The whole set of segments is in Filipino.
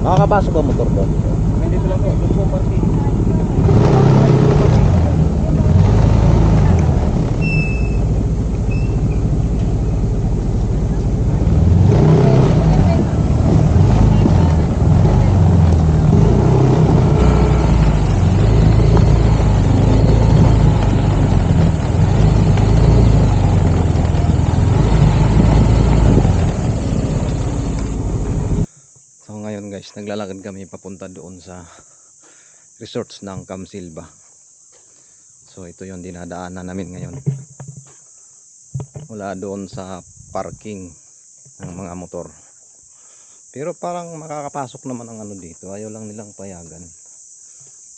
Nakakapasok ba motor doon? Dito lang po. Doon po parking. So ngayon guys, naglalakad kami papunta doon sa resorts ng Camsilba. So ito yung dinadaanan namin ngayon. Wala doon sa parking ng mga motor. Pero parang makakapasok naman ang ano dito. Ayaw lang nilang payagan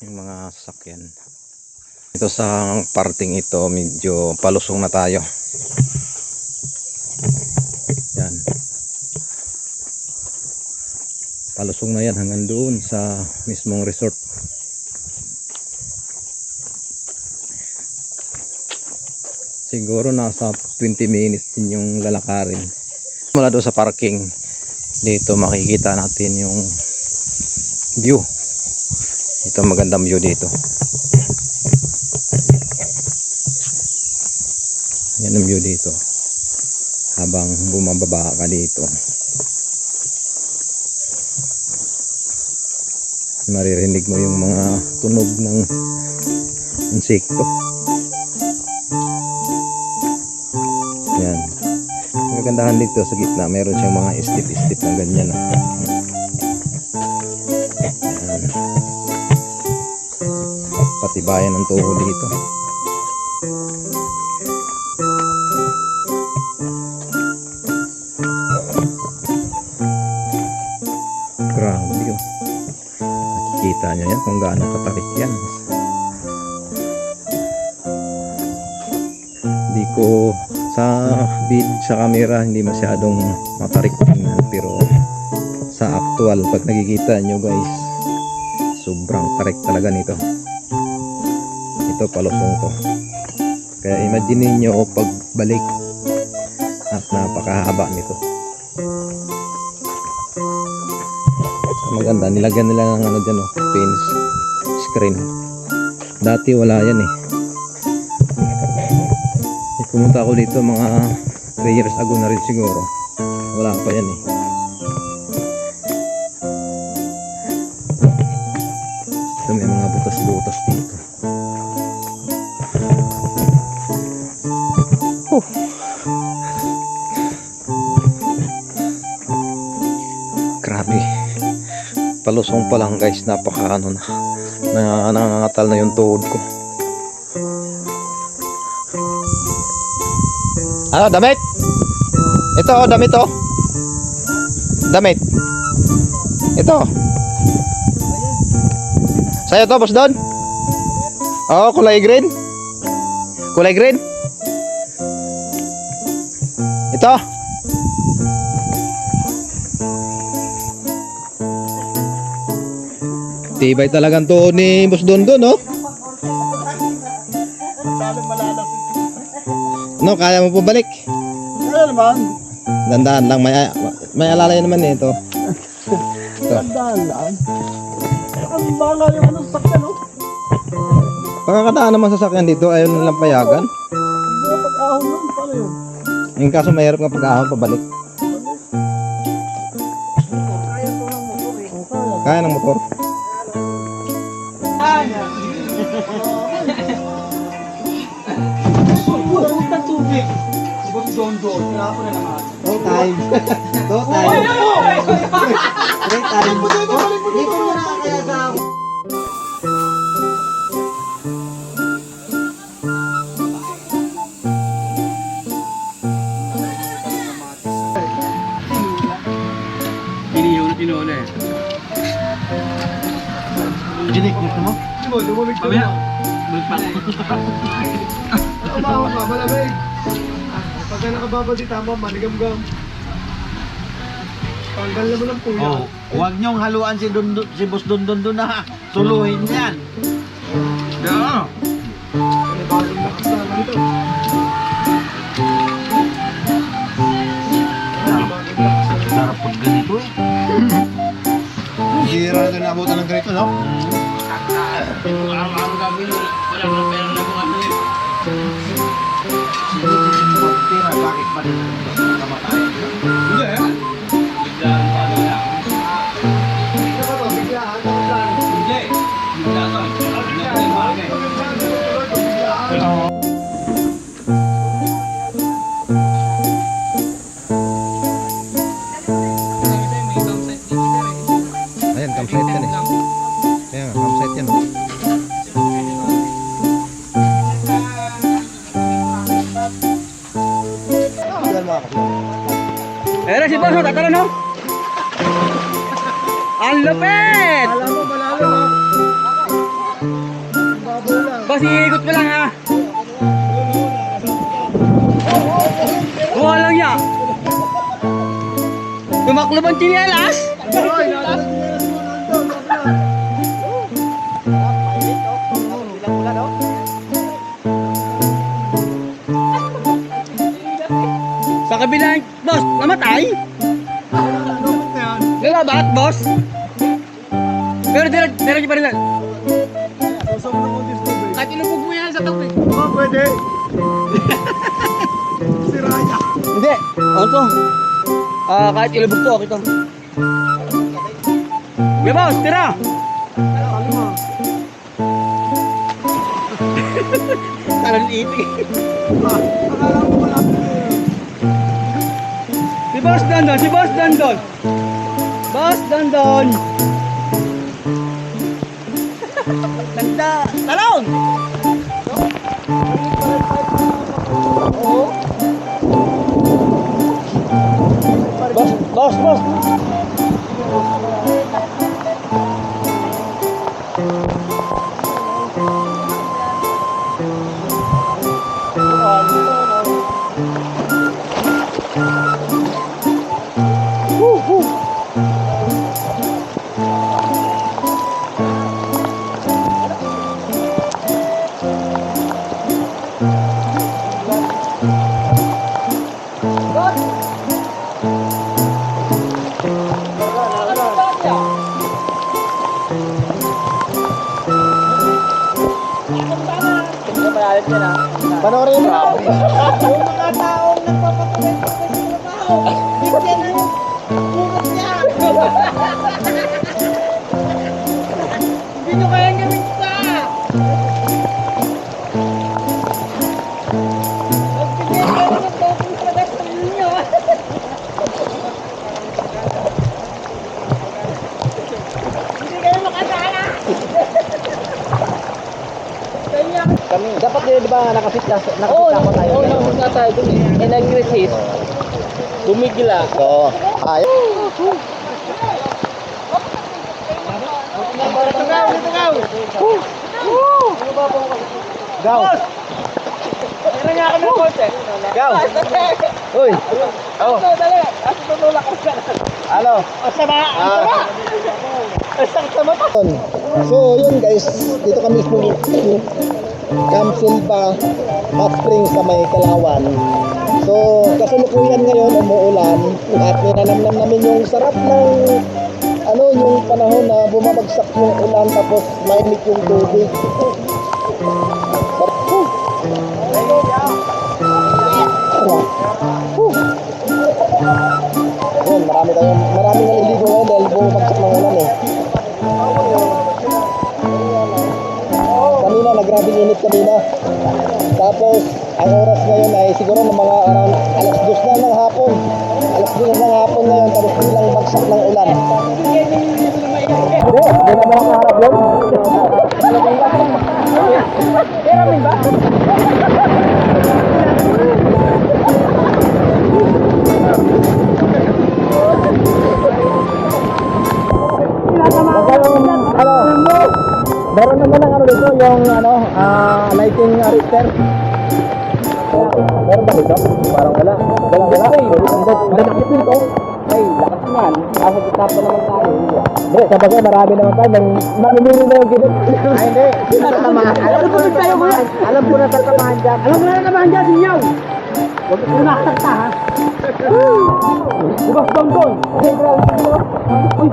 yung mga sasakyan. Ito sa parting ito, medyo palusong na tayo. Yan. Palusong na yan hanggang doon sa mismong resort. Siguro nasa 20 minutes din yung lalakarin. Mula doon sa parking, dito makikita natin yung view. Ito magandang view dito. Yan ang view dito. Habang bumababa ka dito, maririnig mo yung mga tunog ng insekto. Yan. Ang kagandahan dito sa gitna, meron siyang mga istip-istip na ganyan. Yan. Patibayan ng tuhod dito. Grabe yun. Kita nyo yan kung gaano katarik yan. Hindi ko sa camera hindi masyadong matarik tingnan, pero sa actual pag nakikita nyo guys, sobrang tarik talaga nito. Ito palusong to. Kaya imagine nyo pagbalik at napakahaba nito. Maganda, nilagyan nila ng ano dyan, fence screen. Dati wala yan eh. Pumunta ako dito mga 3 years ago na rin siguro. Wala pa yan eh. Ito may mga butas-butas dito. Grabe. Palusong pa lang guys, napaka ano na, nangangatal na yung tuhod ko. Ano, damit? Ito, damit oh. Damit. Ito. Sa'yo to, boss Don? Oo, kulay green. Kulay green. Ito. Tibay talagang tuhod ni boss Don Don, no? No, kaya mo po balik. Ano naman? Dandaan lang, may alalay naman eh ito. Tandaan lang. Ang bala yung anong sakyan, no? Pagkakadaan naman sasakyan dito, ayaw nilang payagan. Mga pag-ahon nun, paano yun? Yung kaso mahirap nga pag-ahon pabalik. Kaya to ng motor eh. Kaya ng motor. Huwag na tubig. Huwag doon. Kailangan ko na naman. 2 times. 2 times. 3 times. Hindi ko na kaya sa ako. Pinihula eh. Ginik, gusto mo? Lumamig ka na. Umahaw ka, malamig. Pagka nakababadi tama, manigam-gam. Tanggal naman ang puya. Oh, huwag niyong haluan si Boss Dondon doon na suluhin yan. Yeah. Bagong lakas na nito. Sarap pag ganito eh. tayo naabutan ng ganito, no? Bakit ba din namatay? Hindi eh. Ayan, campsite yan eh. Ayan, campsite yan. Oh. Ayan si Boss, tatalo no? Ang lupit! Alam mo, malalo ha. Baboy lang. Boss, iikot ko lang ha. Buha lang ya. Tumaklob ang chinelas. Hoy, nasa Sa kabilang, boss, namatay. Lalabat, boss. Pero diretso pa rin yan. Kahit ilupog mo yan sa tubig. Oh, pwede. Si Raya. Hindi. Ano to? Kahit ilubog to, okay to. Yeah, boss, tira! Parang itik. Si Boss Dandon, si Boss Dandon! Boss Dandon! Tanda! Talon! Boss! Panoorin mo. Yung mga taong nagpapatuloy sa trabaho, bigyan ng bungas niya. Hindi nyo kayang gawin sa. Magbigay kayo ng topping sa gaston ninyo. Hindi kayo makasala. Kami, dapat di ba nakapit ako tayo? Oo, nakapit na tayo dun eh. And ang resist, bumigla. Oo. Ay. Gaw! Meron nga kami ng konti. Gaw! Uy! Oh, Dali, asa tutulak ko siya. ano? Sama! Sama pa! So yun guys, dito kami sa Camp Silva Hot Springs sa may Kalawan. So kasalukuyan ngayon umuulan at ninanamnam namin yung sarap ng yung panahon na bumabagsak yung ulan tapos mainit yung tubig. Yun, maraming naliligo ngayon dahil bumabagsak ng ulan eh. Kanina, nagrabing init kanina. Tapos, ang oras ngayon ay siguro ng mga around alas 2 na ng hapon. Alas 2 ng hapon ngayon, tapos bilang bagsak ng ulan. Hindi na makakaharap yun. Keramin ba? Meron naman ang dito, yung lighting arrestor. Meron ba dito? Parang wala. Wala. Malaki dito. Ay, lakas yan. Asa kitap naman tayo. Hindi, sabagay marami naman tayo. Mamimili na yung ginit. Ay, hindi. Alam ko na tayo kuya. Alam ko na tatamahan dyan. Alam mo na naman dyan, sinyaw! Huwag mo nakasakta ha! Bukas doon! Uy,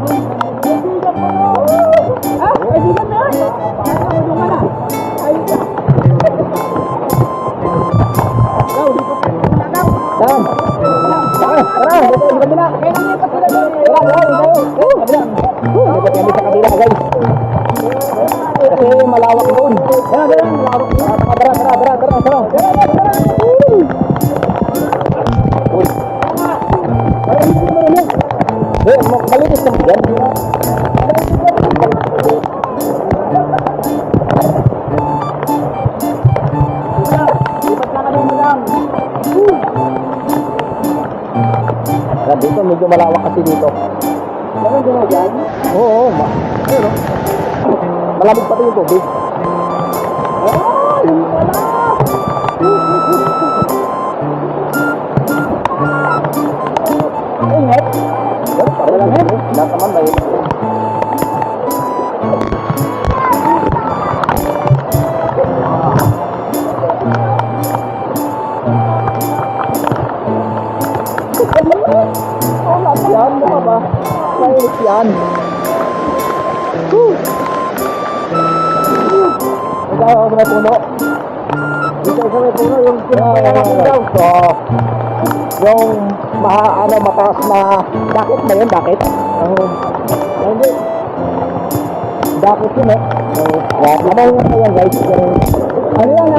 Dan. Tara, dito sa kabila. Dito kami sa kabila, guys. Kasi malawak doon. Tara. Uy. Malinis ng biyan. Dito medyo malawak kasi dito. Meron din dyan? Oo, ayun o. Malamig pa rin yung tubig. Ingat. Malamig. Lahat naman ba yun? Yan, ano ba? Mainit yan. Ito ako sa may puno. Dito sa may puno, yung pinapayangin daw. So, yung mataas na dakit na yun, dakit? Hindi. Dakit yun eh. Lamaw nga na yan guys. Ano yan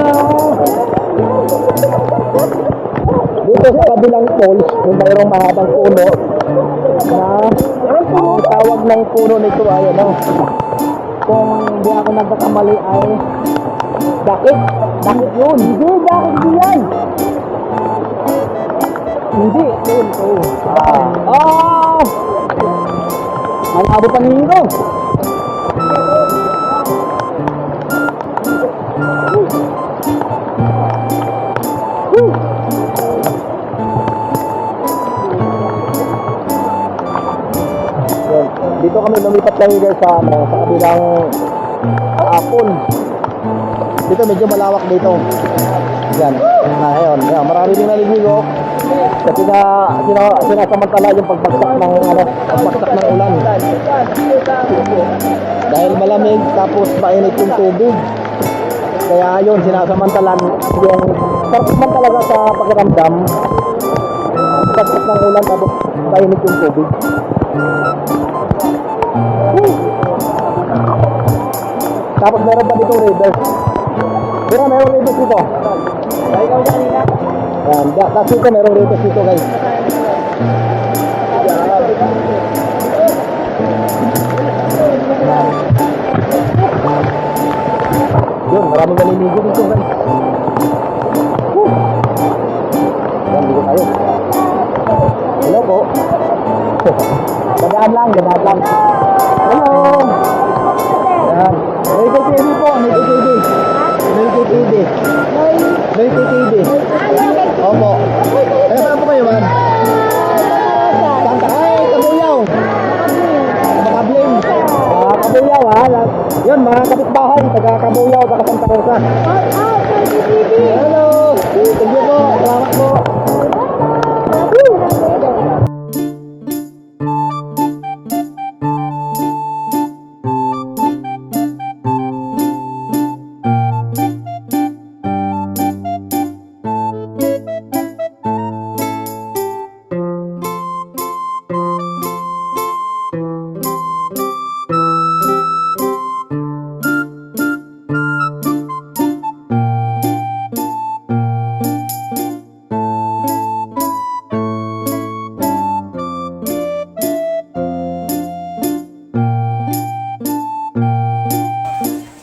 dito sa kabilang poles, kung mayroong mahabang puno na ang tawag ng puno nito ay ano, kung hindi ako nagkakamali ay dakit yun. Hindi, dakit din yan. Hindi, yun. Malabo pa nito. Dito kami lumipat lang guys sa kabilang apple. Dito medyo malawak dito. Yan. Ayun. Yan. Marami din naliligo. Kasi sinasamantala yung pagbagsak ng ulan. Dahil malamig tapos mainit yung tubig. Kaya yun, sinasamantalan yung sarap man talaga sa pakiramdam. Pagbagsak ng ulan tapos mainit yung tubig. Tapos meron pa dito readers. Pero meron readers dito. Yan, tapos dito meron readers dito guys. Yun, maraming naliligo dito guys. Yan, dito tayo. Hello po. Dadaan lang. Hello. Yan. Medical TV po, Medical TV. Opo. Kaya saan po kayo man? Ay, Kabuyaw. Makabling. Kabuyaw ha. Yun, mga kapitbahay, taga Kabuyaw, taga Santa Rosa. Hello. Thank you po. Salamat po.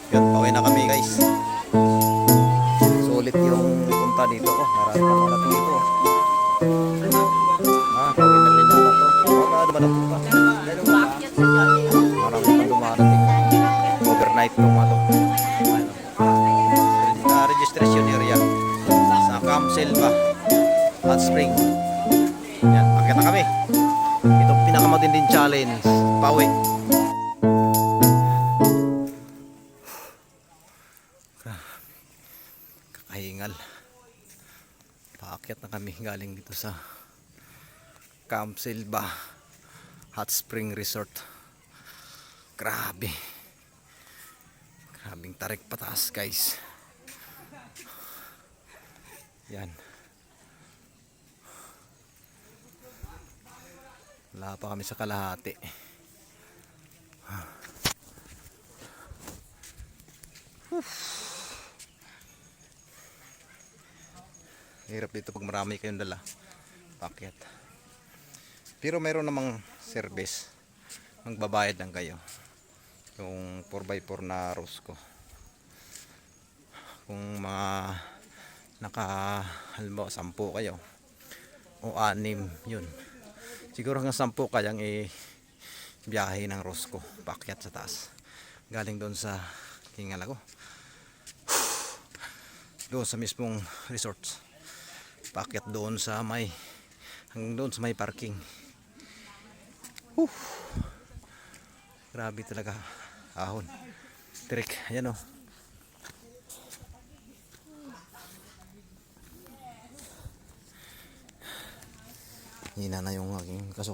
Yun, pauwi na kami guys. Sulit yung punta dito ko. Marami pa natin dito. Pauwi na rin yata to. Marami pa dumarating. Overnight itong registration area sa Camp Silva Hot Spring. Yan, akit na kami. Itong pinakamatinding challenge. Pauwi. Kakahingal. Paakyat na kami galing dito sa Camp Silva Hot Spring Resort. Grabe. Grabing tarik pataas guys. Yan. Wala pa kami sa kalahati. Hirap dito pag marami kayong dala. Pakyat. Pero mayroon namang service. Magbabayad lang kayo. Yung 4x4 na Rosco. Kung mga halimbawa 10 kayo o 6 yun. Siguro hanggang 10 kayang biyahe ng Rosco. Pakyat sa taas. Galing doon sa tingala ko. Doon sa mismong resorts. Pakyat doon sa may hanggang doon sa may parking. Grabe talaga ahon. Tirik, ayan oh. Hina na yung aking kasukat.